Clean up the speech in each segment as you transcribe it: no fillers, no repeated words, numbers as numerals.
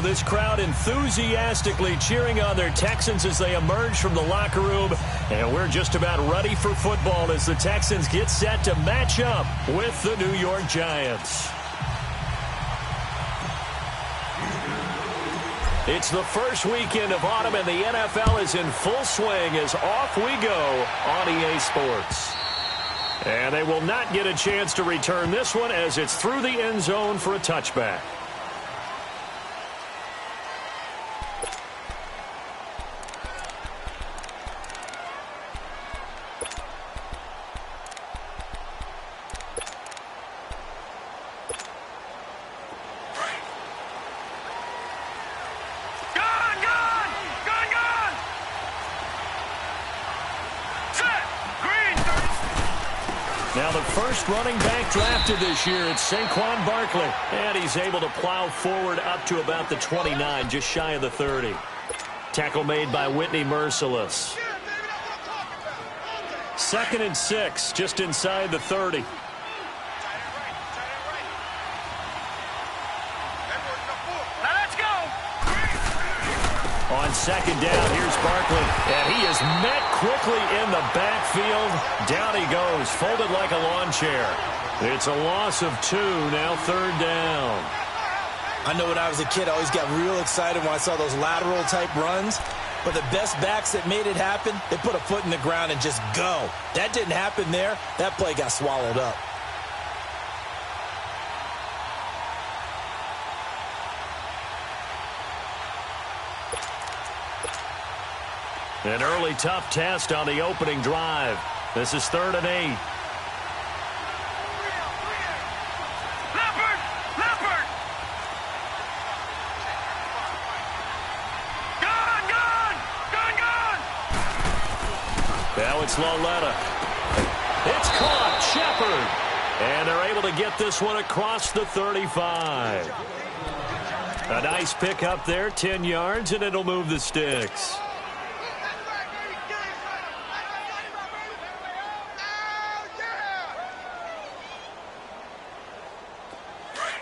this crowd enthusiastically cheering on their Texans as they emerge from the locker room. And we're just about ready for football as the Texans get set to match up with the New York Giants. It's the first weekend of autumn, and the NFL is in full swing as off we go on EA Sports. And they will not get a chance to return this one as it's through the end zone for a touchback. Now the first running back drafted this year, it's Saquon Barkley. And he's able to plow forward up to about the 29, just shy of the 30. Tackle made by Whitney Merciless. 2nd and 6, just inside the 30. On 2nd down, here's Barkley, and he is met quickly in the backfield. Down he goes, folded like a lawn chair. It's a loss of 2, now 3rd down. I know when I was a kid, I always got real excited when I saw those lateral-type runs. But the best backs that made it happen, they put a foot in the ground and just go. That didn't happen there. That play got swallowed up. An early tough test on the opening drive. This is 3rd and 8. Leopard! Gone! Now it's Loletta. It's caught. Shepard. And they're able to get this one across the 35. A nice pick up there, 10 yards, and it'll move the sticks.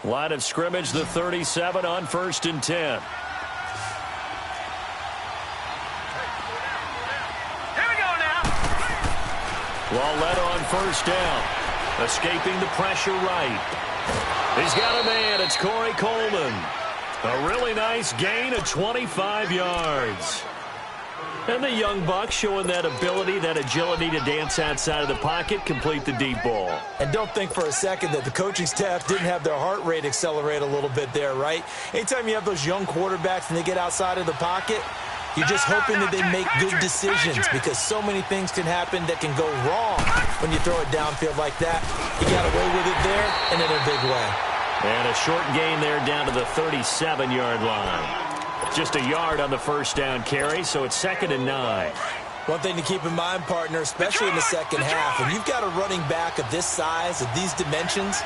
Line of scrimmage, the 37 on 1st and 10. Here we go now. Loletta on 1st down. Escaping the pressure right. He's got a man. It's Corey Coleman. A really nice gain of 25 yards. And the young buck showing that ability, that agility to dance outside of the pocket, complete the deep ball. And don't think for a second that the coaching staff didn't have their heart rate accelerate a little bit there, right? Anytime you have those young quarterbacks and they get outside of the pocket, you're just hoping that they make good decisions because so many things can happen that can go wrong when you throw it downfield like that. He got away with it there and in a big way. And a short gain there down to the 37-yard line. Just a yard on the 1st down carry, so it's 2nd and 9. One thing to keep in mind, partner, especially in the second half, when you've got a running back of this size, of these dimensions,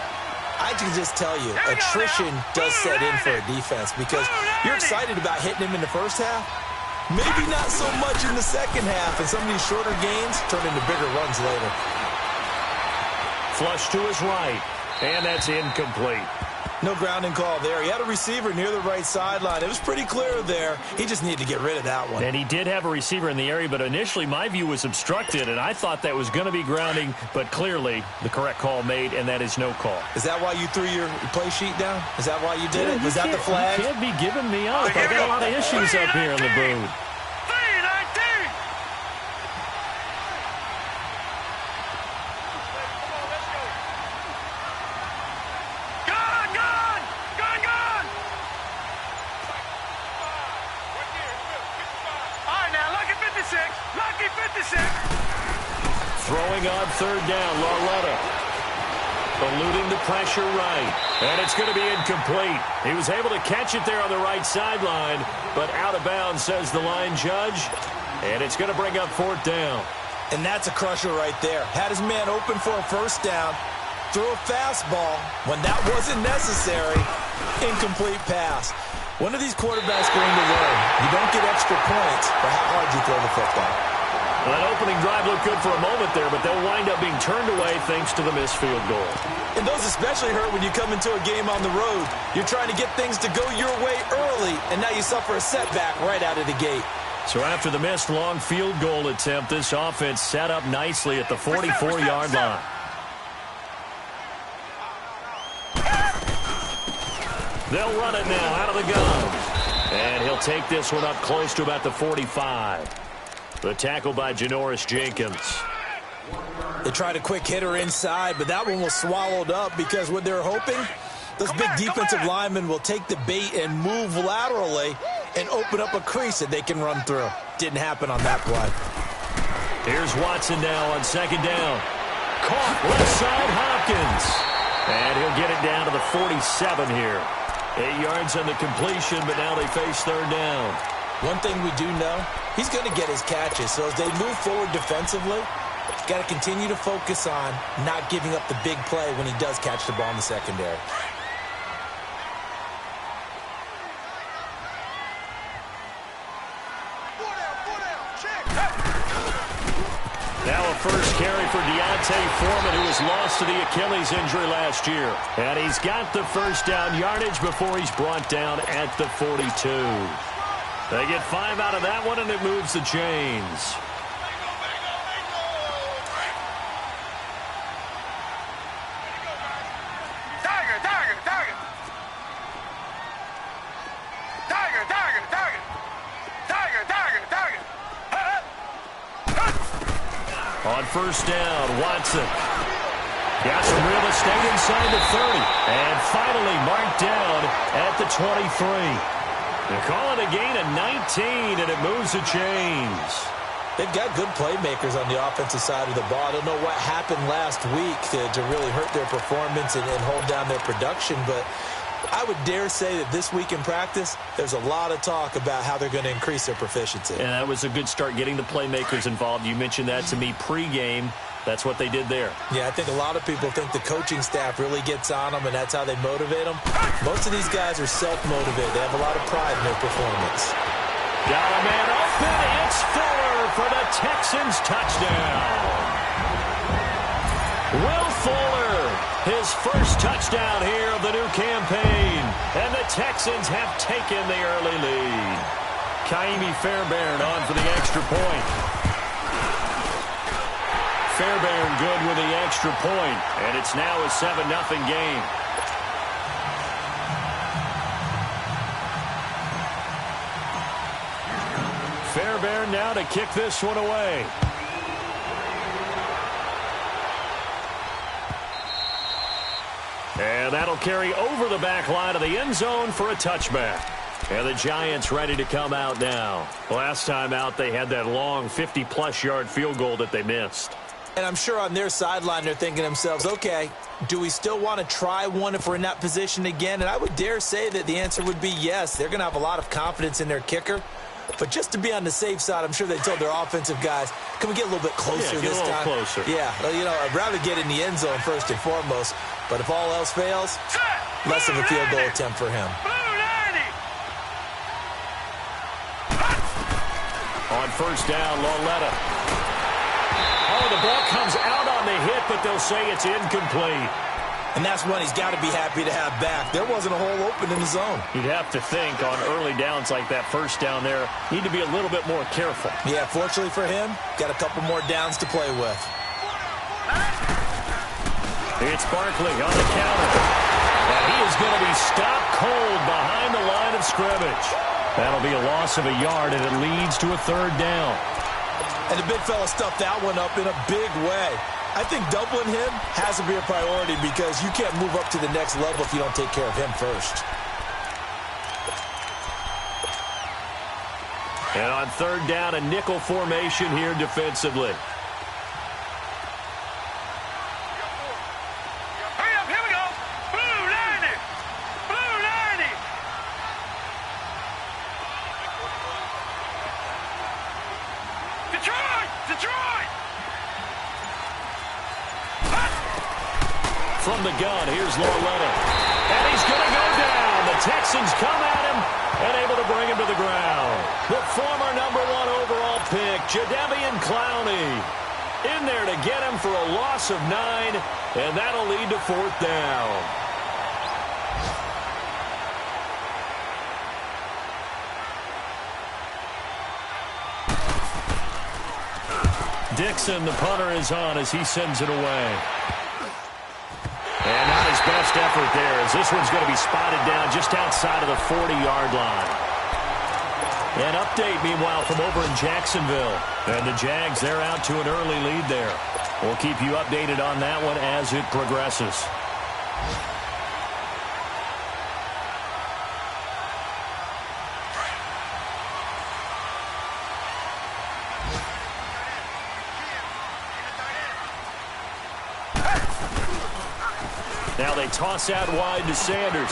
I can just tell you, attrition does set in for a defense because you're excited about hitting him in the first half. Maybe not so much in the second half, and some of these shorter gains turn into bigger runs later. Flush to his right, and that's incomplete. No grounding call there. He had a receiver near the right sideline. It was pretty clear there. He just needed to get rid of that one. And he did have a receiver in the area, but initially my view was obstructed, and I thought that was going to be grounding, but clearly the correct call made, and that is no call. Is that why you threw your play sheet down? Is that why you did it? Was that the flag? You can't be giving me up. I got a lot of issues up here in the booth. 3-19. Lucky 56. Throwing on 3rd down, Loletta. Eluding the pressure right. And it's going to be incomplete. He was able to catch it there on the right sideline, but out of bounds, says the line judge. And it's going to bring up 4th down. And that's a crusher right there. Had his man open for a 1st down. Threw a fastball when that wasn't necessary. Incomplete pass. One of these quarterbacks going to learn. You don't get extra points for how hard you throw the football. Well, that opening drive looked good for a moment there, but they'll wind up being turned away thanks to the missed field goal. And those especially hurt when you come into a game on the road. You're trying to get things to go your way early, and now you suffer a setback right out of the gate. So after the missed long field goal attempt, this offense set up nicely at the 44-yard line. They'll run it now out of the gun. And he'll take this one up close to about the 45. The tackle by Janoris Jenkins. They tried a quick hitter inside, but that one was swallowed up because what they're hoping, those big defensive linemen will take the bait and move laterally and open up a crease that they can run through. Didn't happen on that play. Here's Watson now on second down. Caught left side Hopkins. And he'll get it down to the 47 here. 8 yards on the completion, but now they face third down. One thing we do know, he's going to get his catches. So as they move forward defensively, got to continue to focus on not giving up the big play when he does catch the ball in the secondary. Now a first carry for Deontay Foreman, who was lost to the Achilles injury last year. And he's got the first down yardage before he's brought down at the 42. They get 5 out of that one, and it moves the chains. On first down, Watson. Got some real estate inside the 30. And finally marked down at the 23. They call it a gain of 19, and it moves the chains. They've got good playmakers on the offensive side of the ball. I don't know what happened last week to really hurt their performance and hold down their production, but I would dare say that this week in practice, there's a lot of talk about how they're going to increase their proficiency. And that was a good start, getting the playmakers involved. You mentioned that to me pregame. That's what they did there. Yeah, I think a lot of people think the coaching staff really gets on them, and that's how they motivate them. Most of these guys are self-motivated. They have a lot of pride in their performance. Got a man open. It's Fuller for the Texans touchdown. Will Fuller, his first touchdown here of the new campaign. And the Texans have taken the early lead. Kaimi Fairbairn on for the extra point. Fairbairn good with the extra point, and it's now a 7-0 game. Fairbairn now to kick this one away. And that'll carry over the back line of the end zone for a touchback. And the Giants ready to come out now. Last time out, they had that long 50-plus yard field goal that they missed. And I'm sure on their sideline they're thinking to themselves, okay, do we still want to try one if we're in that position again? And I would dare say that the answer would be yes. They're going to have a lot of confidence in their kicker. But just to be on the safe side, I'm sure they told their offensive guys, can we get a little bit closer this time? Closer. Yeah, well, you know, I'd rather get in the end zone first and foremost. But if all else fails, less of a field goal attempt for him. On first down, Lauletta. Oh, the ball comes out on the hit, but they'll say it's incomplete. And that's one he's got to be happy to have back. There wasn't a hole open in the zone. You'd have to think on early downs like that first down there, need to be a little bit more careful. Yeah, fortunately for him, got a couple more downs to play with. It's Barkley on the counter. And he is going to be stopped cold behind the line of scrimmage. That'll be a loss of a yard, and it leads to a third down. And the big fella stuffed that one up in a big way. I think doubling him has to be a priority because you can't move up to the next level if you don't take care of him first. And on third down, a nickel formation here defensively. From the gun, here's Lauletta. And he's going to go down. The Texans come at him and able to bring him to the ground. The former #1 overall pick quarterback, Jadeveon Clowney. In there to get him for a loss of 9, and that'll lead to 4th down. Dixon, the punter, is on as he sends it away. And not his best effort there, as this one's going to be spotted down just outside of the 40-yard line. An update, meanwhile, from over in Jacksonville. And the Jags, they're out to an early lead there. We'll keep you updated on that one as it progresses. Now they toss out wide to Sanders.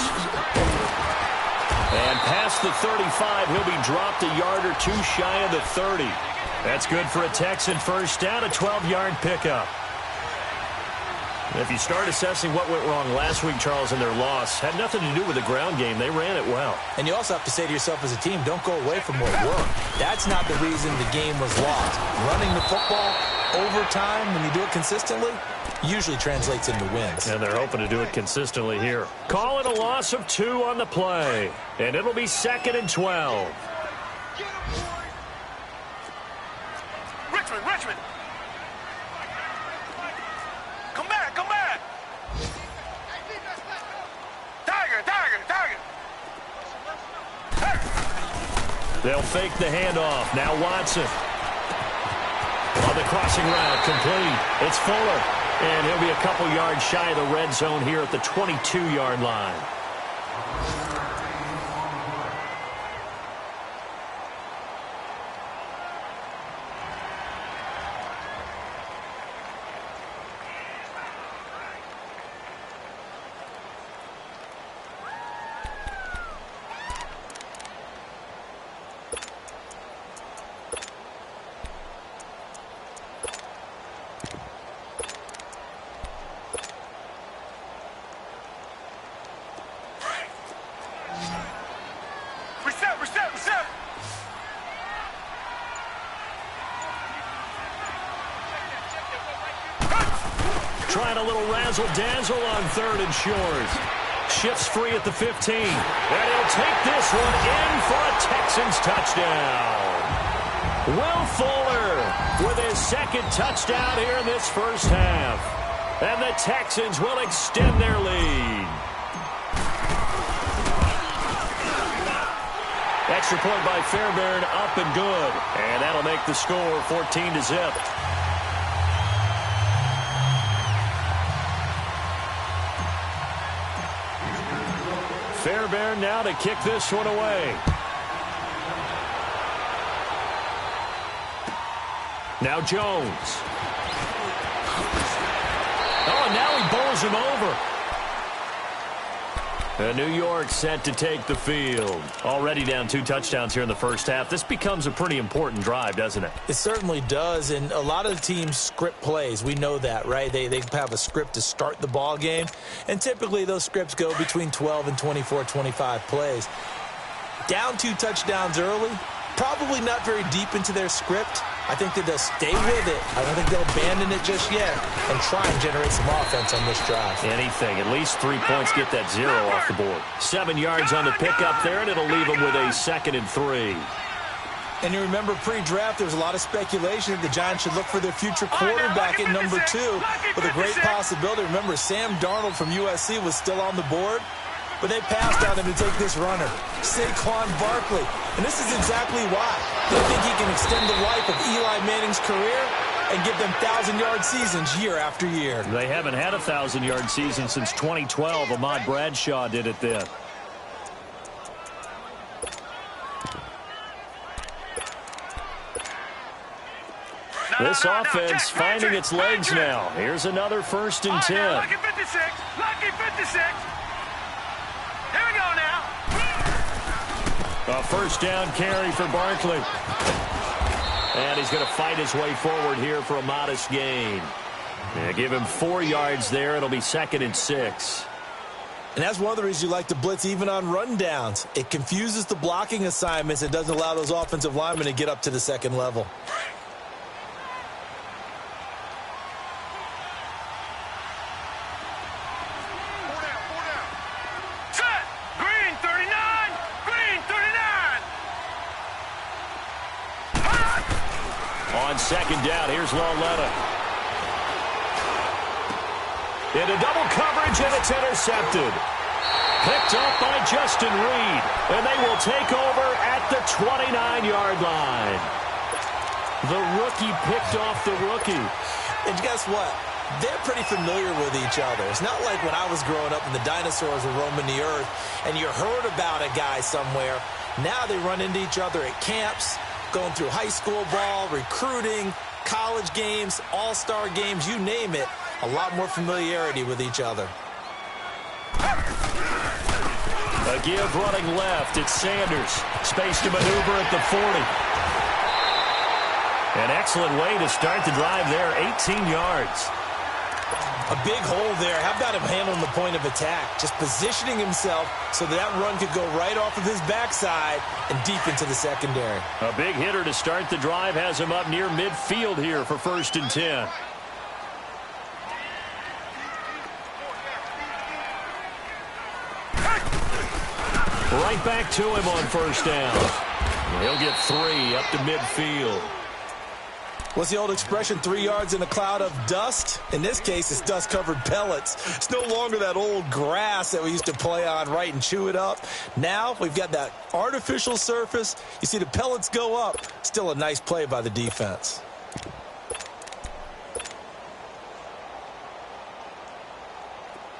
And past the 35, he'll be dropped a yard or two shy of the 30. That's good for a Texan first down, a 12-yard pickup. If you start assessing what went wrong last week, Charles, in their loss, had nothing to do with the ground game. They ran it well. And you also have to say to yourself as a team, don't go away from what worked. That's not the reason the game was lost. Running the football over time, when you do it consistently, usually translates into wins. And they're hoping to do it consistently here. Call it a loss of 2 on the play. And it'll be 2nd and 12. Richmond. Come back. Tiger. They'll fake the handoff. Now Watson. On the crossing route, complete. It's Fuller. And he'll be a couple yards shy of the red zone here at the 22-yard line. Reset. Trying a little razzle-dazzle on 3rd and short. Shifts free at the 15. And he'll take this one in for a Texans touchdown. Will Fuller with his 2nd touchdown here in this first half. And the Texans will extend their lead. Extra point by Fairbairn, up and good. And that'll make the score 14-0. Fairbairn now to kick this one away. Now Jones. Oh, and now he bowls him over. And New York set to take the field. Already down 2 touchdowns here in the first half. This becomes a pretty important drive, doesn't it? It certainly does, and a lot of the teams script plays. We know that, right? They have a script to start the ball game, and typically those scripts go between 12 and 24, 25 plays. Down 2 touchdowns early, probably not very deep into their script. I think that they'll stay with it. I don't think they'll abandon it just yet and try and generate some offense on this drive. Anything. At least 3 points, get that 0 off the board. 7 yards on the pickup there, and it'll leave them with a 2nd and 3. And you remember pre-draft, there was a lot of speculation that the Giants should look for their future quarterback at number 2 with a great possibility. Remember, Sam Darnold from USC was still on the board, but they passed on him to take this runner, Saquon Barkley. And this is exactly why. They think he can extend the life of Eli Manning's career and give them 1,000-yard seasons year after year. They haven't had a 1,000-yard season since 2012. Ahmad Bradshaw did it then. This offense finding its legs now. Here's another 1st and 10. Lucky 56. Lucky 56. Here we go now. A 1st down carry for Barkley. And he's going to fight his way forward here for a modest gain. Yeah, give him 4 yards there. It'll be 2nd and 6. And that's one of the reasons you like to blitz even on rundowns. It confuses the blocking assignments. It doesn't allow those offensive linemen to get up to the 2nd level. On second down, here's Lauletta. Into double coverage, and it's intercepted. Picked up by Justin Reed, and they will take over at the 29-yard line. The rookie picked off the rookie. And guess what? They're pretty familiar with each other. It's not like when I was growing up and the dinosaurs were roaming the earth and you heard about a guy somewhere. Now they run into each other at camps, going through high school ball, recruiting, college games, all-star games, you name it. A lot more familiarity with each other. A give running left. It's Sanders. Space to maneuver at the 40. An excellent way to start the drive there, 18 yards. A big hole there. How about him handling the point of attack? Just positioning himself so that run could go right off of his backside and deep into the secondary. A big hitter to start the drive has him up near midfield here for 1st and 10. Right back to him on 1st down. He'll get 3 up to midfield. What's the old expression, 3 yards in a cloud of dust? In this case, it's dust-covered pellets. It's no longer that old grass that we used to play on, right, and chew it up. Now we've got that artificial surface. You see the pellets go up. Still a nice play by the defense.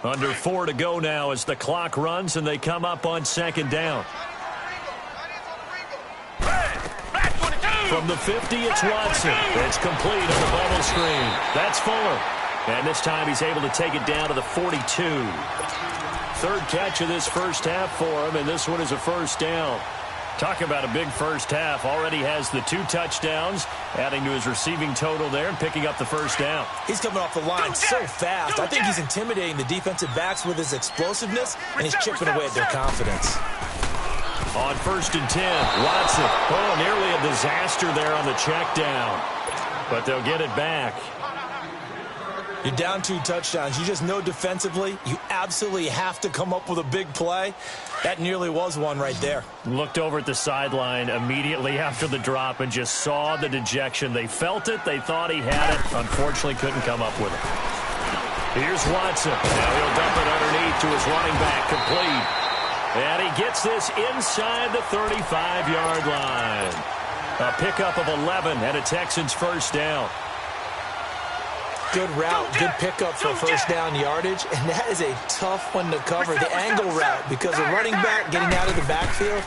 Under 4 to go now as the clock runs and they come up on 2nd down. From the 50, it's Watson. It's complete on the bubble screen. That's Fuller. And this time he's able to take it down to the 42. 3rd catch of this first half for him, and this one is a 1st down. Talk about a big first half. Already has the 2 touchdowns, adding to his receiving total there and picking up the 1st down. He's coming off the line so fast. I think he's intimidating the defensive backs with his explosiveness, and he's chipping away at their confidence. On 1st and 10, Watson. Oh, nearly a disaster there on the check down. But they'll get it back. You're down 2 touchdowns. You just know defensively you absolutely have to come up with a big play. That nearly was one right there. Looked over at the sideline immediately after the drop and just saw the dejection. They felt it. They thought he had it. Unfortunately, couldn't come up with it. Here's Watson. Now he'll dump it underneath to his running back. Complete. And he gets this inside the 35-yard line. A pickup of 11 and a Texans 1st down. Good route, good pickup for 1st down yardage, and that is a tough one to cover, the angle route, because a running back getting out of the backfield,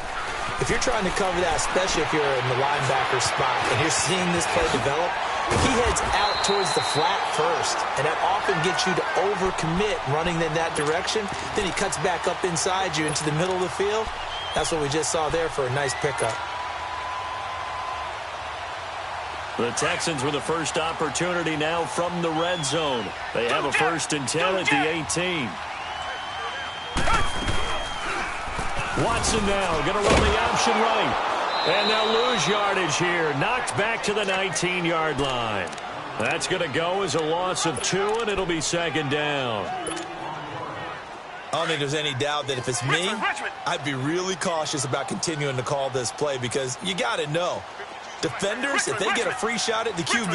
if you're trying to cover that, especially if you're in the linebacker spot and you're seeing this play develop, he heads out towards the flat first, and that often gets you to overcommit running in that direction. Then he cuts back up inside you into the middle of the field. That's what we just saw there for a nice pickup. The Texans with the first opportunity now from the red zone. They have a 1st and 10 at the 18. Watson now going to run the option right. And they'll lose yardage here. Knocked back to the 19-yard line. That's going to go as a loss of 2, and it'll be 2nd down. I don't think there's any doubt that if it's me, I'd be really cautious about continuing to call this play because you got to know. Defenders, if they get a free shot at the QB,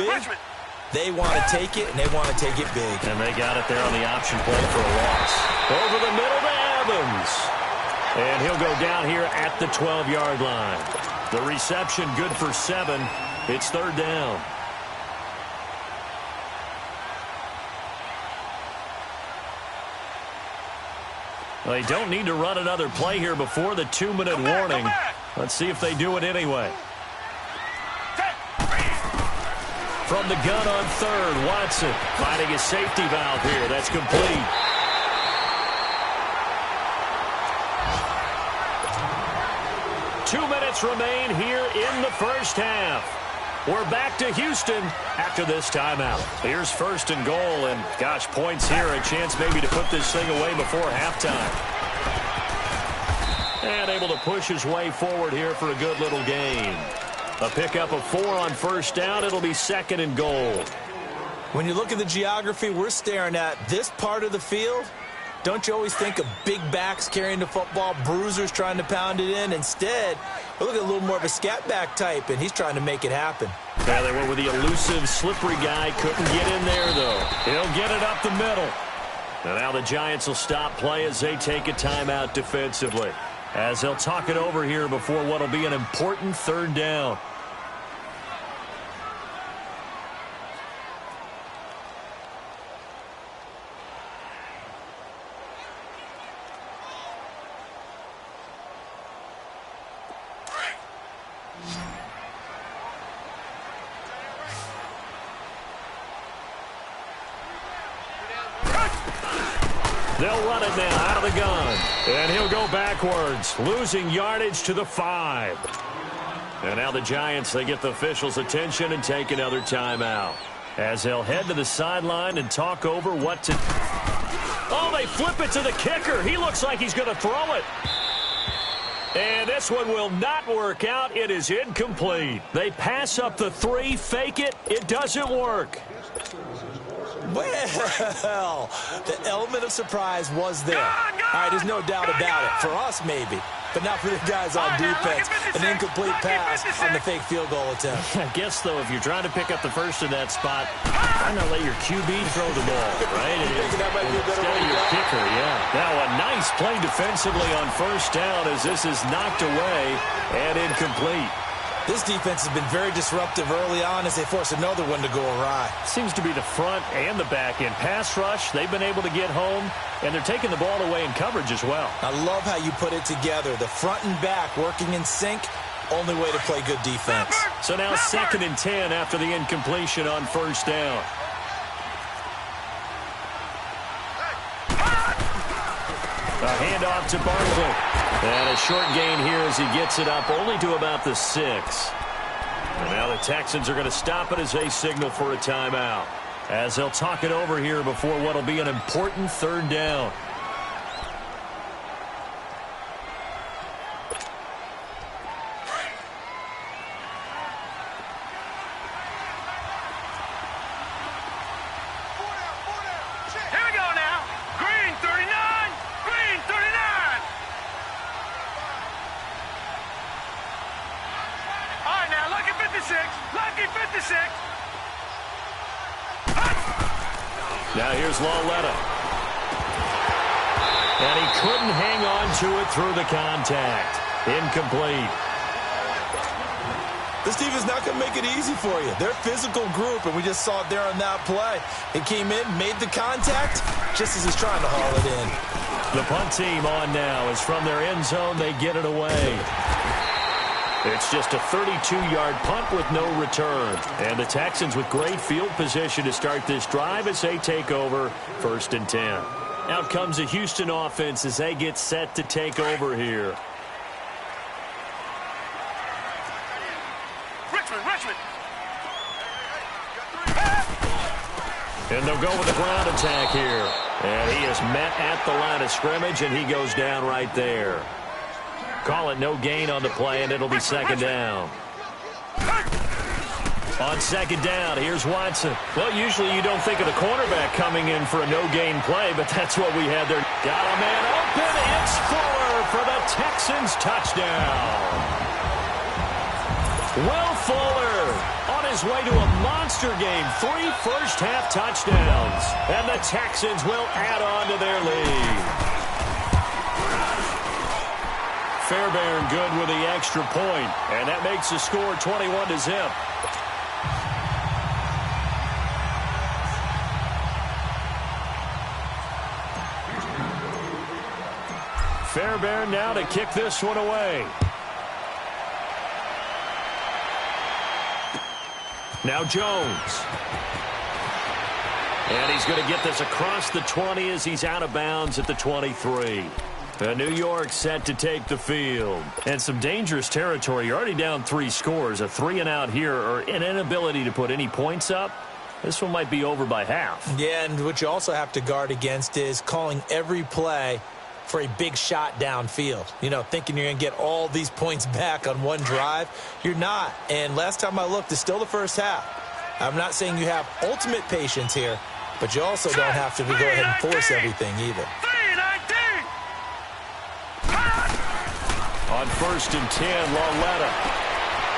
they want to take it, and they want to take it big. And they got it there on the option play for a loss. Over the middle to Evans. And he'll go down here at the 12-yard line. The reception good for 7. It's 3rd down. They don't need to run another play here before the 2-minute warning. Let's see if they do it anyway. From the gun on 3rd, Watson finding his safety valve here. That's complete. Two minutes remain here in the first half. We're back to Houston after this timeout. Here's 1st and goal, and gosh, points here. A chance maybe to put this thing away before halftime. And able to push his way forward here for a good little gain. A pickup of 4 on 1st down. It'll be 2nd and goal. When you look at the geography, we're staring at this part of the field Don't you always think of big backs carrying the football, bruisers trying to pound it in? Instead, we look at a little more of a scat back type, and he's trying to make it happen. Yeah, they went with the elusive, slippery guy. Couldn't get in there, though. He'll get it up the middle. And now the Giants will stop play as they take a timeout defensively, as they'll talk it over here before what will be an important third down. They'll run it now out of the gun. And he'll go backwards, losing yardage to the 5. And now the Giants, they get the officials' attention and take another timeout, as they'll head to the sideline and talk over what to... Oh, they flip it to the kicker. He looks like he's going to throw it. And this one will not work out. It is incomplete. They pass up the 3, fake it. It doesn't work. Well, the element of surprise was there. All right, there's no doubt about it. For us, maybe. But not for the guys on defense. An incomplete pass on the fake field goal attempt. I guess, though, if you're trying to pick up the first in that spot, why not let your QB throw the ball, right? That might be a better way to your go? kicker, yeah. Now a nice play defensively on first down as this is knocked away and incomplete. This defense has been very disruptive early on as they force another one to go awry. Seems to be the front and the back end. Pass rush, they've been able to get home, and they're taking the ball away in coverage as well. I love how you put it together. The front and back working in sync, only way to play good defense. So now 2nd and 10 after the incompletion on first down. A handoff to Barkley. And a short gain here as he gets it up only to about the 6. And now the Texans are going to stop it as they signal for a timeout, as they'll talk it over here before what will be an important third down. Now here's Lawletta. And he couldn't hang on to it through the contact. Incomplete. This defense is not going to make it easy for you. They're a physical group, and we just saw it there on that play. It came in, made the contact, just as he's trying to haul it in. The punt team on now is from their end zone. They get it away. It's just a 32-yard punt with no return. And the Texans with great field position to start this drive as they take over 1st and 10. Out comes the Houston offense as they get set to take over here. Richmond. And they'll go with the ground attack here. And he is met at the line of scrimmage, and he goes down right there. Call it no gain on the play, and it'll be 2nd down. On 2nd down, here's Watson. Well, usually you don't think of the cornerback coming in for a no-gain play, but that's what we had there. Got a man open. It's Fuller for the Texans touchdown. Will Fuller on his way to a monster game. 3 first-half touchdowns. And the Texans will add on to their lead. Fairbairn good with the extra point, and that makes the score 21-0. Fairbairn now to kick this one away. Now Jones. And he's going to get this across the 20 as he's out of bounds at the 23. New York set to take the field. And some dangerous territory. You're already down 3 scores. A 3-and-out here, or an inability to put any points up. This one might be over by half. Yeah, and what you also have to guard against is calling every play for a big shot downfield. You know, thinking you're going to get all these points back on one drive. You're not. And last time I looked, it's still the first half. I'm not saying you have ultimate patience here, but you also don't have to go ahead and force everything either. 3 and On 1st and 10, Lauletta.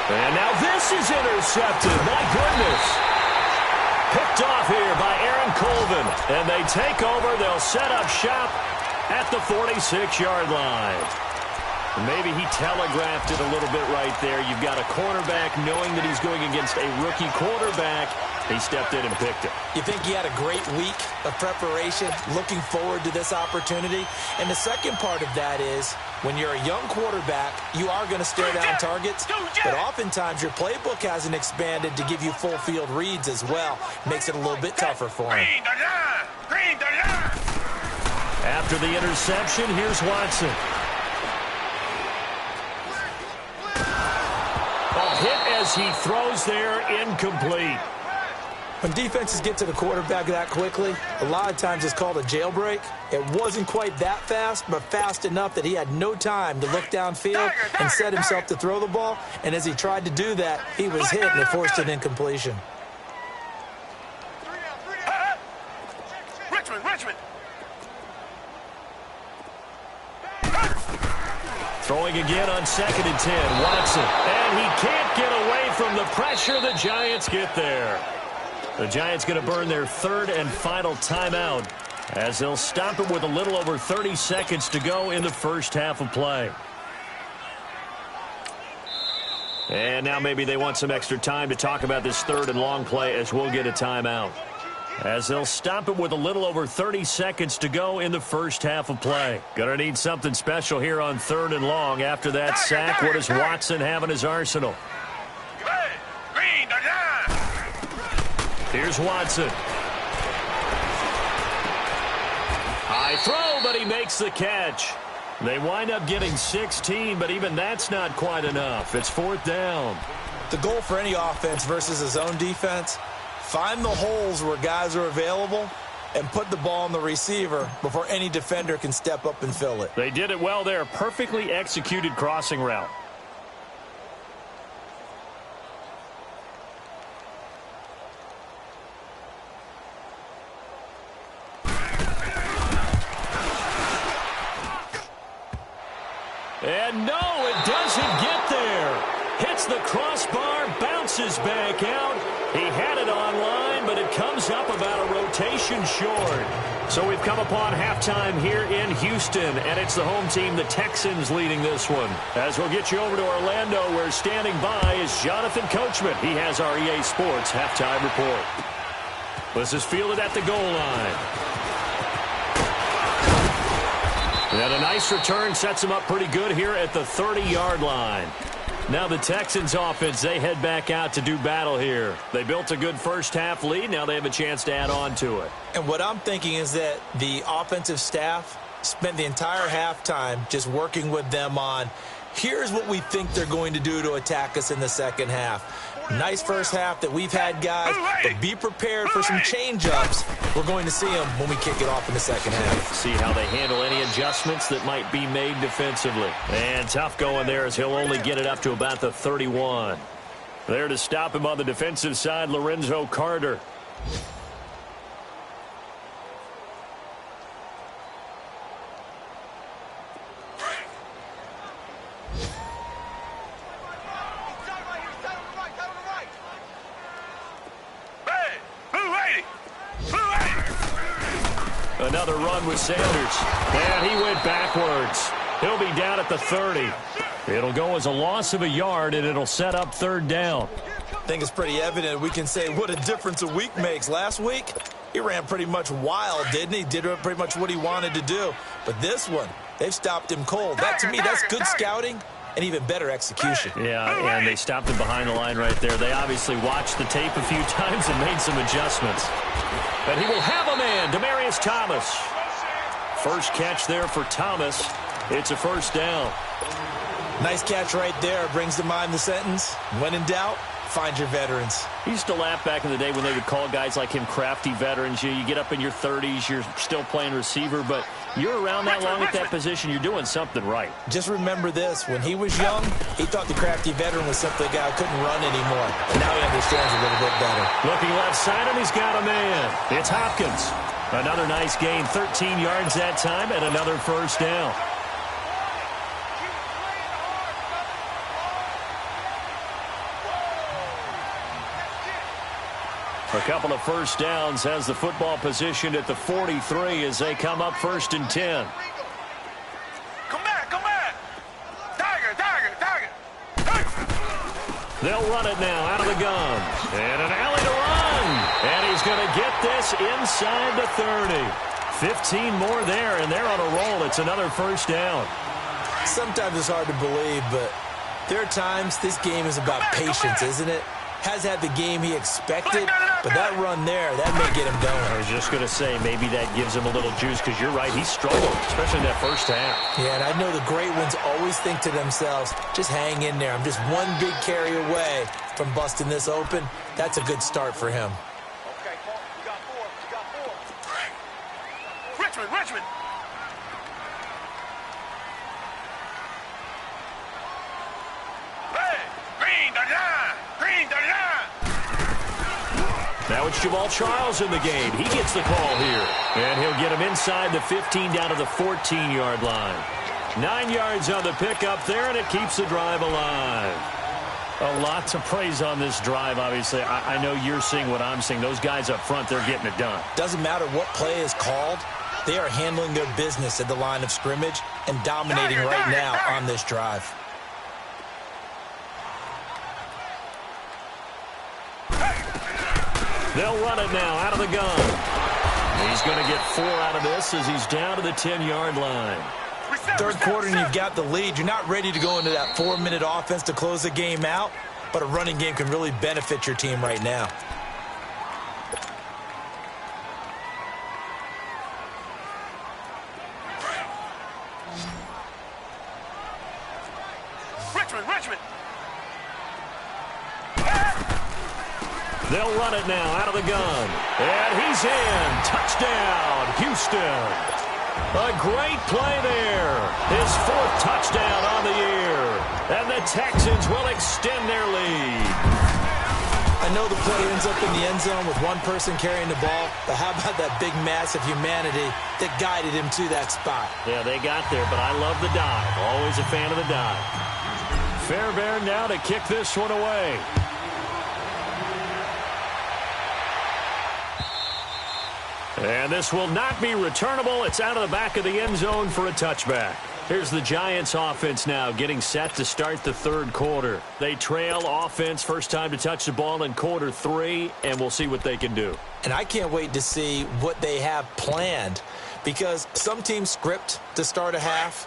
And now this is intercepted. My goodness. Picked off here by Aaron Colvin. And they take over. They'll set up shop at the 46-yard line. Maybe he telegraphed it a little bit right there. You've got a cornerback knowing that he's going against a rookie quarterback. He stepped in and picked it. You think he had a great week of preparation, looking forward to this opportunity? And the second part of that is, when you're a young quarterback, you are going to stare down targets, but oftentimes your playbook hasn't expanded to give you full field reads as well. Makes it a little bit tougher for him. After the interception, here's Watson. A hit as he throws there, incomplete. When defenses get to the quarterback that quickly, a lot of times it's called a jailbreak. It wasn't quite that fast, but fast enough that he had no time to look downfield and set himself to throw the ball. And as he tried to do that, he was hit and it forced an incompletion. Richmond. Throwing again on 2nd and 10, Watson. And he can't get away from the pressure. The Giants get there. The Giants going to burn their 3rd and final timeout as they'll stop it with a little over 30 seconds to go in the first half of play. And now maybe they want some extra time to talk about this 3rd and long play as we'll get a timeout. As they'll stop it with a little over 30 seconds to go in the first half of play. Gonna need something special here on 3rd and long. After that sack, what does Watson have in his arsenal? Here's Watson. High throw, but he makes the catch. They wind up getting 16, but even that's not quite enough. It's 4th down. The goal for any offense versus his own defense, find the holes where guys are available and put the ball on the receiver before any defender can step up and fill it. They did it well there. Perfectly executed crossing route. And no, it doesn't get there. Hits the crossbar, bounces back out. He had it online, but it comes up about a rotation short. So we've come upon halftime here in Houston, and it's the home team, the Texans, leading this one. As we'll get you over to Orlando, where standing by is Jonathan Coachman. He has our EA Sports halftime report. This is fielded at the goal line. And a nice return sets him up pretty good here at the 30-yard line. Now the Texans offense, they head back out to do battle here. They built a good first half lead. Now they have a chance to add on to it. And what I'm thinking is that the offensive staff spent the entire halftime just working with them on, here's what we think they're going to do to attack us in the second half. Nice first half that we've had, guys, but be prepared for some change-ups. We're going to see them when we kick it off in the second half. See how they handle any adjustments that might be made defensively. And tough going there as he'll only get it up to about the 31. There to stop him on the defensive side, Lorenzo Carter. Another run with Sanders. And he went backwards. He'll be down at the 30. It'll go as a loss of a yard, and it'll set up 3rd down. I think it's pretty evident we can say what a difference a week makes. Last week, he ran pretty much wild, didn't he? Did pretty much what he wanted to do. But this one, they've stopped him cold. That, to me, that's good scouting and even better execution. Yeah, and they stopped him behind the line right there. They obviously watched the tape a few times and made some adjustments. And he will have a man, Demaryius Thomas. First catch there for Thomas. It's a 1st down. Nice catch right there. Brings to mind the sentence, when in doubt, find your veterans. He used to laugh back in the day when they would call guys like him crafty veterans. You get up in your 30s, you're still playing receiver, but you're around that long at that position, you're doing something right. Just remember this. When he was young, he thought the crafty veteran was simply a guy who couldn't run anymore. Now he understands a little bit better. Looking left side, and he's got a man. It's Hopkins. Another nice gain, 13 yards that time, and another 1st down. A couple of first downs, has the football positioned at the 43 as they come up 1st and 10. Come back, come back. Tiger. They'll run it now out of the gun. And an alley to run. And he's going to get this inside the 30. 15 more there, and they're on a roll. It's another first down. Sometimes it's hard to believe, but there are times this game is about patience, isn't it? Has had the game he expected, but that run there, that may get him going. I was just going to say, maybe that gives him a little juice, because you're right, he struggled, especially in that first half. Yeah, and I know the great ones always think to themselves, just hang in there. I'm just one big carry away from busting this open. That's a good start for him. Okay, Paul, you got four. Richmond. Hey, green 39. Now it's Jamal Charles in the game. He gets the call here. And he'll get him inside the 15 down to the 14-yard line. 9 yards on the pickup there, and it keeps the drive alive. A lot to praise on this drive, obviously. I know you're seeing what I'm seeing. Those guys up front, they're getting it done. Doesn't matter what play is called. They are handling their business at the line of scrimmage and dominating right now on this drive. They'll run it now out of the gun. He's going to get 4 out of this as he's down to the 10-yard line. Third quarter and you've got the lead. You're not ready to go into that 4-minute offense to close the game out, but a running game can really benefit your team right now. Richmond. They'll run it now out of the gun. And he's in. Touchdown, Houston. A great play there. His 4th touchdown on the year. And the Texans will extend their lead. I know the play ends up in the end zone with one person carrying the ball, but how about that big mass of humanity that guided him to that spot? Yeah, they got there, but I love the dive. Always a fan of the dive. Fairbairn now to kick this one away. And this will not be returnable. It's out of the back of the end zone for a touchback. Here's the Giants offense now getting set to start the 3rd quarter. They trail offense, first time to touch the ball in quarter 3, and we'll see what they can do. And I can't wait to see what they have planned, because some teams script to start a half.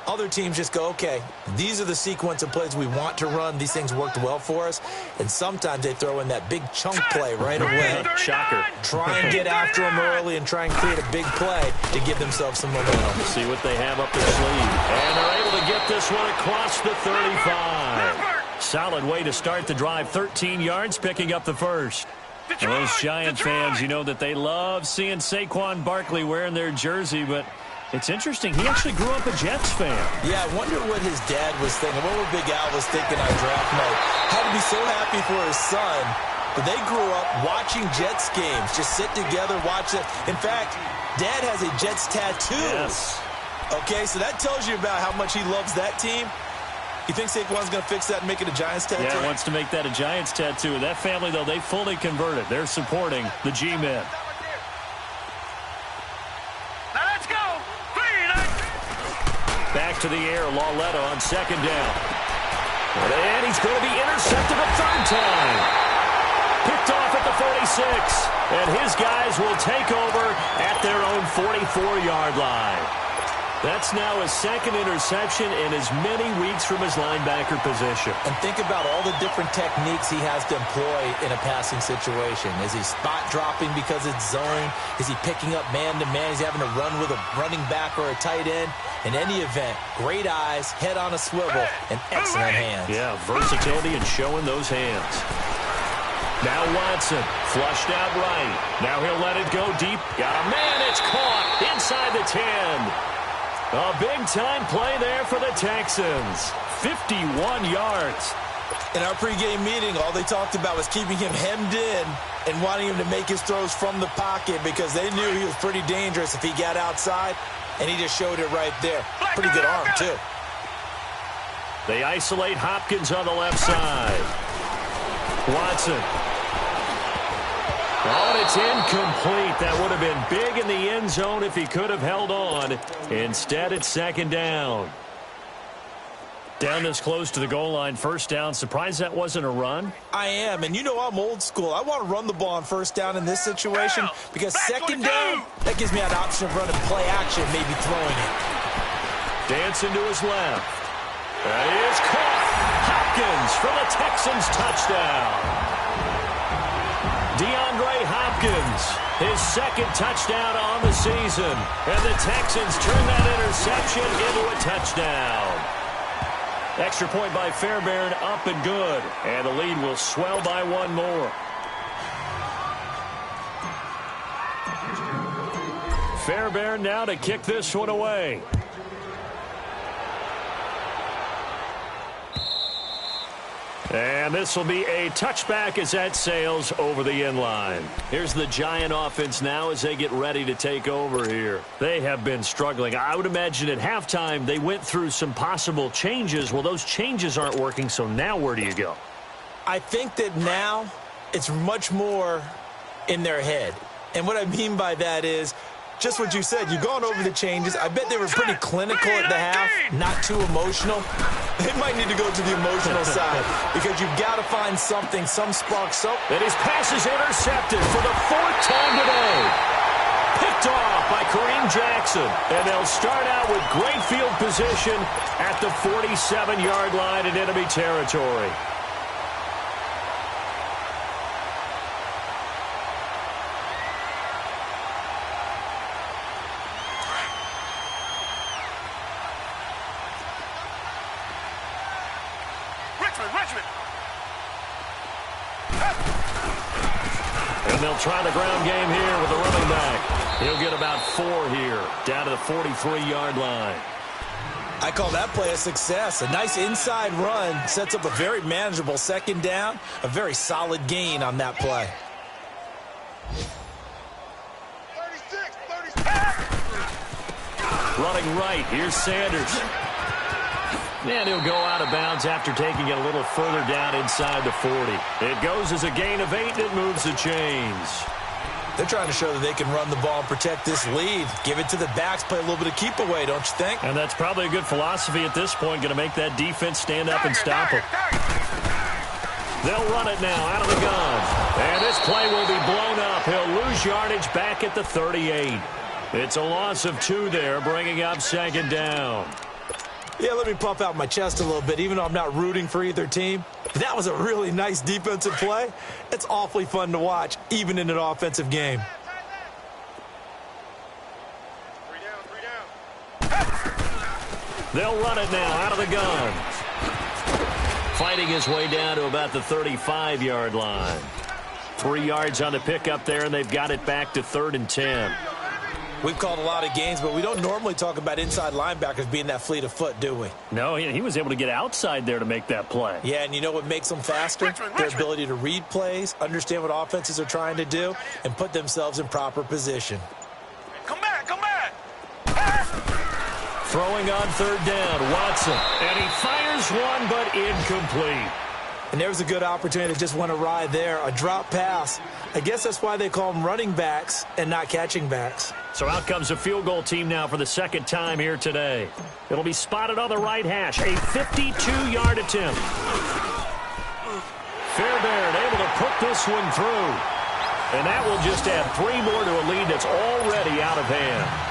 Other teams just go, okay, these are the sequence of plays we want to run. These things worked well for us. And sometimes they throw in that big chunk play right away. Shocker. Try and get after them early and try and create a big play to give themselves some momentum. We'll see what they have up their sleeve. And they're able to get this one across the 35. Solid way to start the drive. 13 yards, picking up the first. Those Giant fans, you know that they love seeing Saquon Barkley wearing their jersey, but it's interesting. He actually grew up a Jets fan. Yeah, I wonder what his dad was thinking. What would Big Al was thinking on draft night? Had to be so happy for his son. But they grew up watching Jets games. Just sit together, watch it. In fact, Dad has a Jets tattoo. Yes. Okay, so that tells you about how much he loves that team. You think Saquon's going to fix that and make it a Giants tattoo? Yeah, he wants to make that a Giants tattoo. That family, though, they fully converted. They're supporting the G-Men. Back to the air, Lauletta on 2nd down. And he's going to be intercepted a 3rd time. Picked off at the 46. And his guys will take over at their own 44-yard line. That's now his 2nd interception in as many weeks from his linebacker position. And think about all the different techniques he has to employ in a passing situation. Is he spot dropping because it's zone? Is he picking up man-to-man? Is he having to run with a running back or a tight end? In any event, great eyes, head on a swivel, and excellent hands. Yeah, versatility and showing those hands. Now Watson, flushed out right. Now he'll let it go deep. Got a man, it's caught inside the 10. A big-time play there for the Texans. 51 yards. In our pregame meeting, all they talked about was keeping him hemmed in and wanting him to make his throws from the pocket because they knew he was pretty dangerous if he got outside, and he just showed it right there. Pretty good arm, too. They isolate Hopkins on the left side. Watson. Oh, and it's incomplete. That would have been big in the end zone if he could have held on. Instead, it's second down. Down this close to the goal line, first down. Surprised that wasn't a run? I am, and you know I'm old school. I want to run the ball on first down in this situation because second down, that gives me an option of running play action, maybe throwing it. Dancing to his left. That is caught. Hopkins for the Texans touchdown. DeAndre Hopkins, his second touchdown on the season. And the Texans turn that interception into a touchdown. Extra point by Fairbairn, up and good. And the lead will swell by one more. Fairbairn now to kick this one away. And this will be a touchback as that sails over the end line. Here's the Giant offense now as they get ready to take over here. They have been struggling. I would imagine at halftime they went through some possible changes. Well, those changes aren't working, so now where do you go? I think that now it's much more in their head. And what I mean by that is just what you said. You've gone over the changes. I bet they were pretty clinical at the half, not too emotional. They might need to go to the emotional side because you've got to find something, some spark. And his pass is intercepted for the fourth time today. Picked off by Kareem Jackson. And they'll start out with great field position at the 47-yard line in enemy territory. And they'll try the ground game here with the running back. He'll get about 4 here, down to the 43-yard line. I call that play a success. A nice inside run sets up a very manageable second down, a very solid gain on that play. 36. Running right, here's Sanders. And he'll go out of bounds after taking it a little further down inside the 40. It goes as a gain of 8, and it moves the chains. They're trying to show that they can run the ball and protect this lead. Give it to the backs, play a little bit of keep away, don't you think? And that's probably a good philosophy at this point, going to make that defense stand up and stop them. They'll run it now out of the gun. And this play will be blown up. He'll lose yardage back at the 38. It's a loss of 2 there, bringing up second down. Yeah, let me puff out my chest a little bit, even though I'm not rooting for either team. That was a really nice defensive play. It's awfully fun to watch, even in an offensive game. 3 down. They'll run it now out of the gun. Fighting his way down to about the 35-yard line. 3 yards on the pickup there, and they've got it back to 3rd and 10. We've called a lot of games, but we don't normally talk about inside linebackers being that fleet of foot, do we? No, he was able to get outside there to make that play. Yeah, and you know what makes them faster? Their ability to read plays, understand what offenses are trying to do, and put themselves in proper position. Come back. Throwing on 3rd down, Watson. And he fires one, but incomplete. And there's a good opportunity that just went awry there, a drop pass. I guess that's why they call them running backs and not catching backs. So out comes a field goal team now for the second time here today. It'll be spotted on the right hash, a 52-yard attempt. Fairbairn able to put this one through. And that will just add 3 more to a lead that's already out of hand.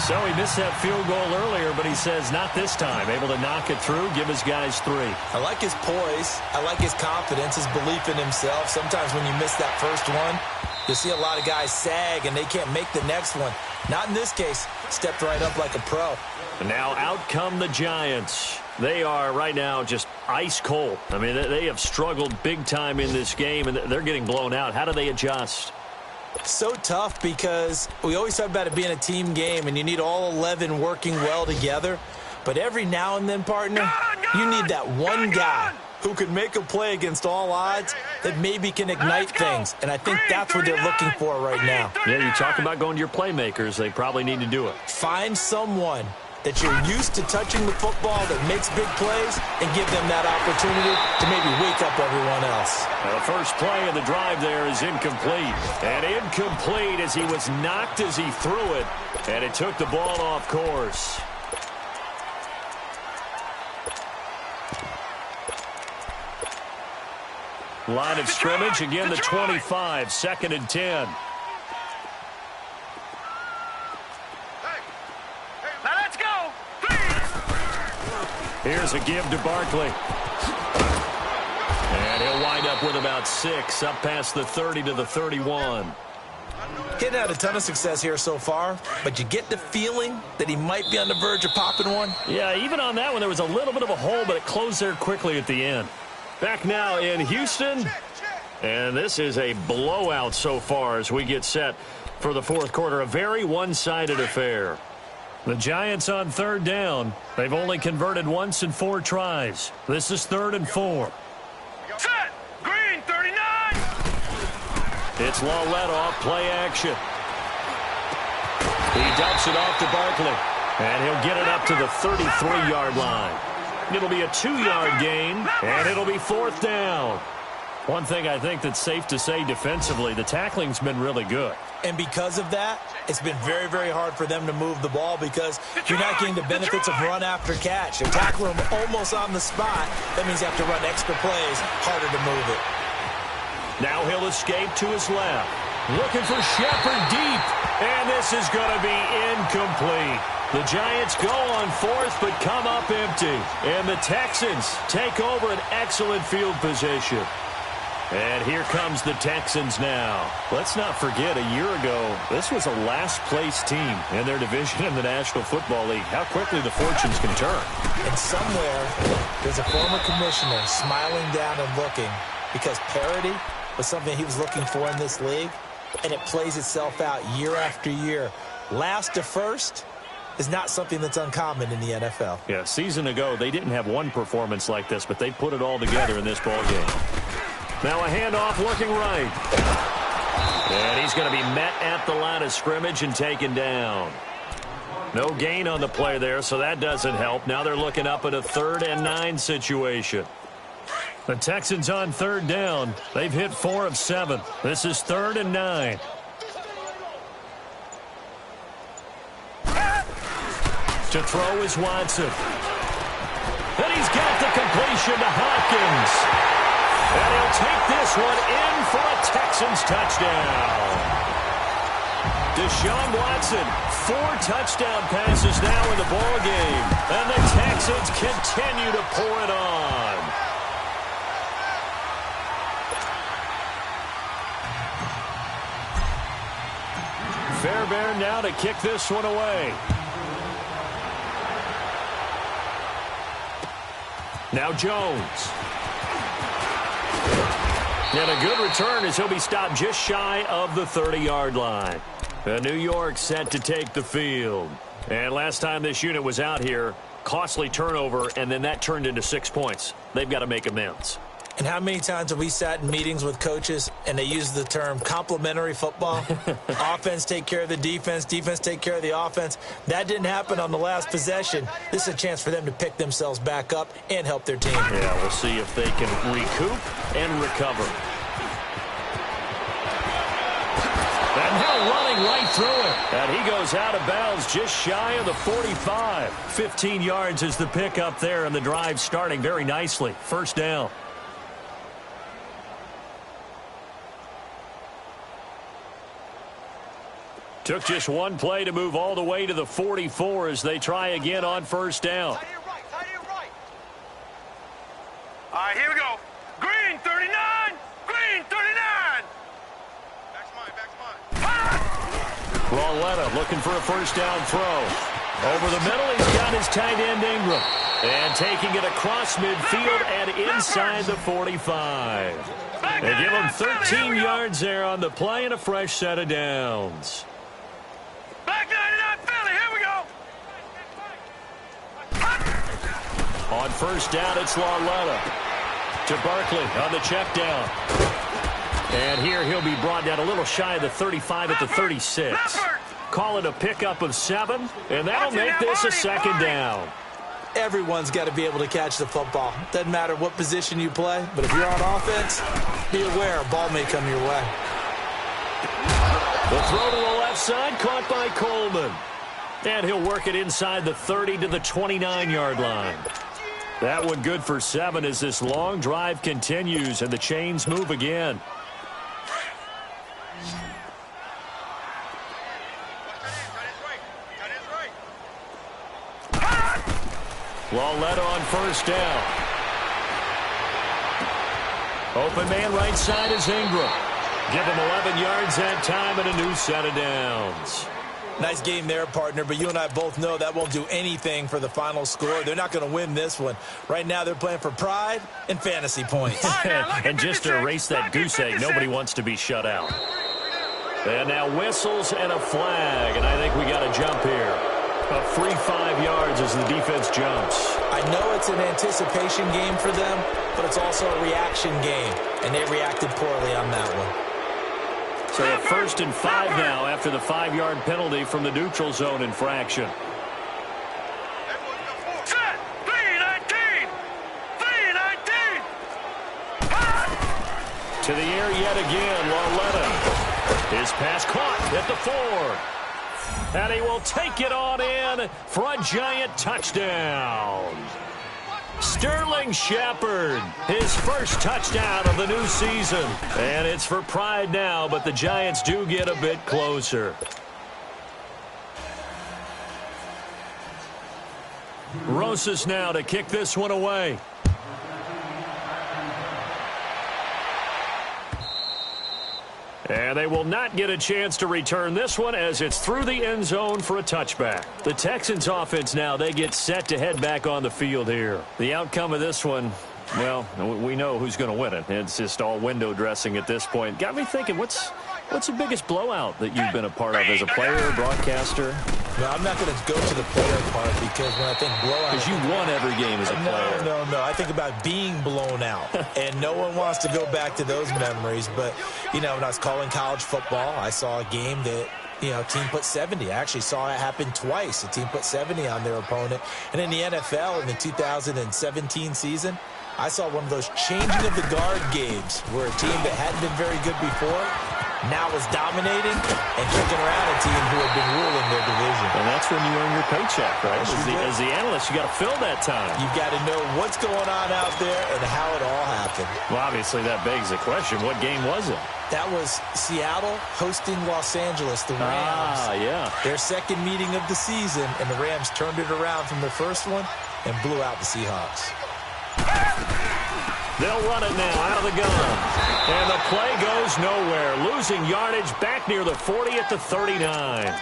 So he missed that field goal earlier, but he says not this time. Able to knock it through, give his guys 3. I like his poise. I like his confidence, his belief in himself. Sometimes when you miss that first one, you see a lot of guys sag and they can't make the next one. Not in this case. Stepped right up like a pro. And now out come the Giants. They are right now just ice cold. I mean, they have struggled big time in this game, and they're getting blown out. How do they adjust? So tough because we always talk about it being a team game and you need all 11 working well together. But every now and then, partner, you need that one guy who can make a play against all odds that maybe can ignite things. And I think that's what they're looking for right now. Yeah, you talk about going to your playmakers. They probably need to do it. Find someone that you're used to touching the football, that makes big plays, and give them that opportunity to maybe wake up everyone else. The first play of the drive there is incomplete. And incomplete as he was knocked as he threw it, and it took the ball off course. Line of scrimmage, again the 25, 2nd and 10. Now let's go. Here's a give to Barkley. And he'll wind up with about 6, up past the 30 to the 31. He's had a ton of success here so far, but you get the feeling that he might be on the verge of popping one. Yeah, even on that one, there was a little bit of a hole, but it closed there quickly at the end. Back now in Houston, and this is a blowout so far as we get set for the fourth quarter. A very one-sided affair. The Giants on 3rd down. They've only converted once in 4 tries. This is 3rd and 4. Set. Green, 39. It's Lawlett off play action. He dumps it off to Barkley, and he'll get it up to the 33-yard line. It'll be a 2-yard gain, and it'll be 4th down. One thing I think that's safe to say defensively, the tackling's been really good. And because of that, it's been very, very hard for them to move the ball because you're not getting the benefits of run after catch. They tackle him almost on the spot. That means you have to run extra plays, harder to move it. Now he'll escape to his left. Looking for Shepard deep, and this is going to be incomplete. The Giants go on 4th, but come up empty. And the Texans take over an excellent field position. And here comes the Texans now. Let's not forget, a year ago, this was a last-place team in their division in the National Football League. How quickly the fortunes can turn. And somewhere, there's a former commissioner smiling down and looking because parity was something he was looking for in this league, and it plays itself out year after year. Last to first is not something that's uncommon in the NFL. Yeah, a season ago, they didn't have one performance like this, but they put it all together in this ball game. Now a handoff looking right. And he's going to be met at the line of scrimmage and taken down. No gain on the play there, so that doesn't help. Now they're looking up at a 3rd and 9 situation. The Texans on 3rd down. They've hit 4 of 7. This is 3rd and 9. To throw is Watson. And he's got the completion to Hopkins. And he'll take this one in for a Texans touchdown. Deshaun Watson, 4 touchdown passes now in the ball game. And the Texans continue to pour it on. Fairbairn now to kick this one away. Now Jones. And a good return as he'll be stopped just shy of the 30-yard line. New York set to take the field. And last time this unit was out here, costly turnover, and then that turned into 6 points. They've got to make amends. And how many times have we sat in meetings with coaches and they use the term complementary football? Offense take care of the defense, defense take care of the offense. That didn't happen on the last possession. This is a chance for them to pick themselves back up and help their team. Yeah, we'll see if they can recoup and recover. And now running right through it. And he goes out of bounds just shy of the 45. 15 yards is the pickup there, and the drive starting very nicely. 1st down. Took just one play to move all the way to the 44 as they try again on 1st down. All right, here we go. Green, 39. Green, 39. Back's mine. Lawlett looking for a 1st down throw. Over the middle, he's got his tight end Ingram. And taking it across midfield and inside the 45. They give him 13 yards there on the play and a fresh set of downs. Back 99 Philly, here we go. On 1st down, it's Lawlett to Barkley on the check down. And here he'll be brought down a little shy of the 35 at the 36. call it a pickup of 7, and that'll make this a second down. Everyone's got to be able to catch the football. Doesn't matter what position you play, but if you're on offense, be aware a ball may come your way. The throw to the left side, caught by Coleman. And he'll work it inside the 30 to the 29-yard line. That one good for 7 as this long drive continues and the chains move again. Lawletta on first down. Open man right side is Ingram. Give him 11 yards that time and a new set of downs. Nice game there, partner, but you and I both know that won't do anything for the final score. They're not going to win this one. Right now they're playing for pride and fantasy points. And just to erase that goose egg, nobody wants to be shut out. And now whistles and a flag, and I think we got a jump here. A free 5 yards as the defense jumps. I know it's an anticipation game for them, but it's also a reaction game, and they reacted poorly on that one. So a 1st and 5 now after the 5-yard penalty from the neutral zone infraction. Set! 3-19! 3-19! To the air yet again, Lawletta. His pass caught at the 4. And he will take it on in for a giant touchdown. Sterling Shepard, his first touchdown of the new season. And it's for pride now, but the Giants do get a bit closer. Rosas now to kick this one away. And they will not get a chance to return this one as it's through the end zone for a touchback. The Texans offense now, they get set to head back on the field here. The outcome of this one, well, we know who's going to win it. It's just all window dressing at this point. Got me thinking, what's the biggest blowout that you've been a part of as a player, broadcaster? No, I'm not going to go to the player part because when I think blowout... Because you won every game as a player. No. I think about being blown out. And no one wants to go back to those memories. But, you know, when I was calling college football, I saw a game that, you know, team put 70. I actually saw it happen twice. A team put 70 on their opponent. And in the NFL in the 2017 season, I saw one of those changing of the guard games where a team that hadn't been very good before now was dominating and kicking around a team who had been ruling their division. And that's when you earn your paycheck, right? As the analyst, you got to fill that time. You've got to know what's going on out there and how it all happened. Well, obviously that begs the question, what game was it? That was Seattle hosting Los Angeles, the Rams. Yeah. Their second meeting of the season, and the Rams turned it around from their first one and blew out the Seahawks. They'll run it now out of the gun. And the play goes nowhere. Losing yardage back near the 40 at the 39.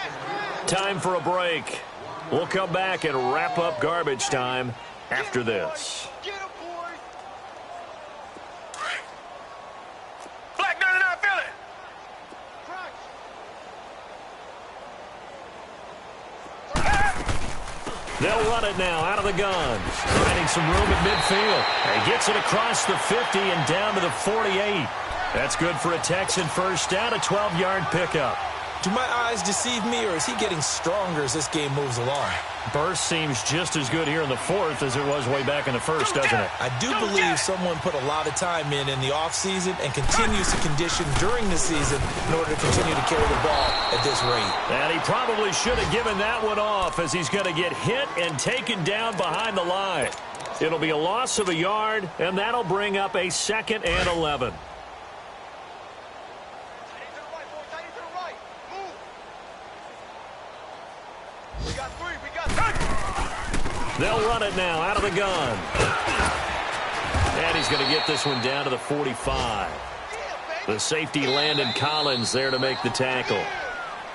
Time for a break. We'll come back and wrap up garbage time after this. Black 99 Philly! They'll run it now out of the gun. Finding some room at midfield. And gets it across the 50 and down to the 48. That's good for a Texan first down, a 12-yard pickup. Do my eyes deceive me, or is he getting stronger as this game moves along? Burst seems just as good here in the fourth as it was way back in the first, doesn't it? I do believe someone put a lot of time in the offseason and continues to condition during the season in order to continue to carry the ball at this rate. And he probably should have given that one off as he's going to get hit and taken down behind the line. It'll be a loss of a yard, and that'll bring up a 2nd and 11. They'll run it now out of the gun. And he's going to get this one down to the 45. The safety Landon Collins there to make the tackle.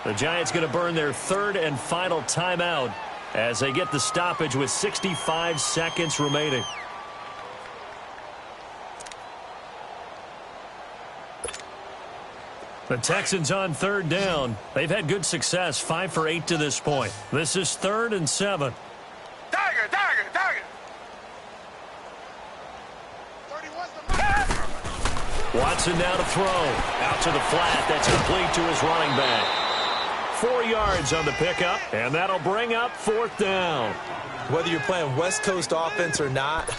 The Giants going to burn their 3rd and final timeout as they get the stoppage with 65 seconds remaining. The Texans on 3rd down. They've had good success, 5 for 8 to this point. This is 3rd and 7. Tiger! Watson now to throw. Out to the flat. That's complete to his running back. 4 yards on the pickup, and that'll bring up 4th down. Whether you're playing West Coast offense or not,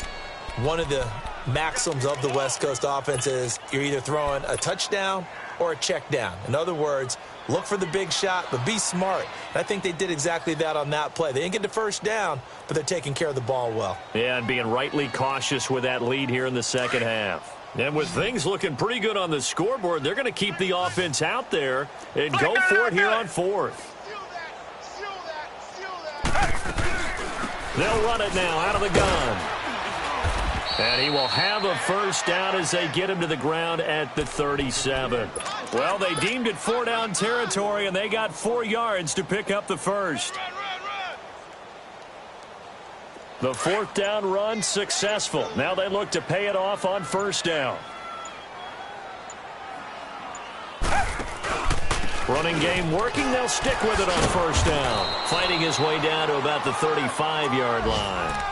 one of the maxims of the West Coast offense is you're either throwing a touchdown or a check down. In other words, look for the big shot, but be smart. And I think they did exactly that on that play. They didn't get the first down, but they're taking care of the ball well. Yeah, and being rightly cautious with that lead here in the second half. And with things looking pretty good on the scoreboard, they're going to keep the offense out there and go for it here on 4th. They'll run it now out of the gun. And he will have a first down as they get him to the ground at the 37. Well, they deemed it 4-down territory, and they got 4 yards to pick up the first. The 4th down run successful. Now they look to pay it off on 1st down. Running game working. They'll stick with it on 1st down. Fighting his way down to about the 35-yard line.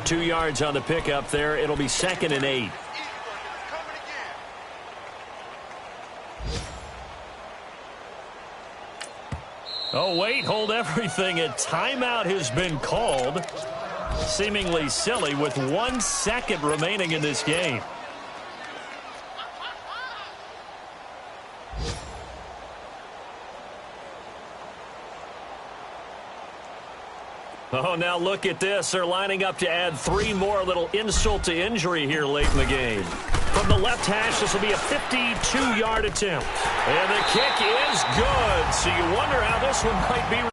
2 yards on the pickup there. It'll be 2nd and 8. Oh, wait, hold everything. A timeout has been called. Seemingly silly with 1 second remaining in this game. Oh, now look at this. They're lining up to add 3 more. A little insult to injury here late in the game. From the left hash, this will be a 52-yard attempt. And the kick is good. So you wonder how this one might be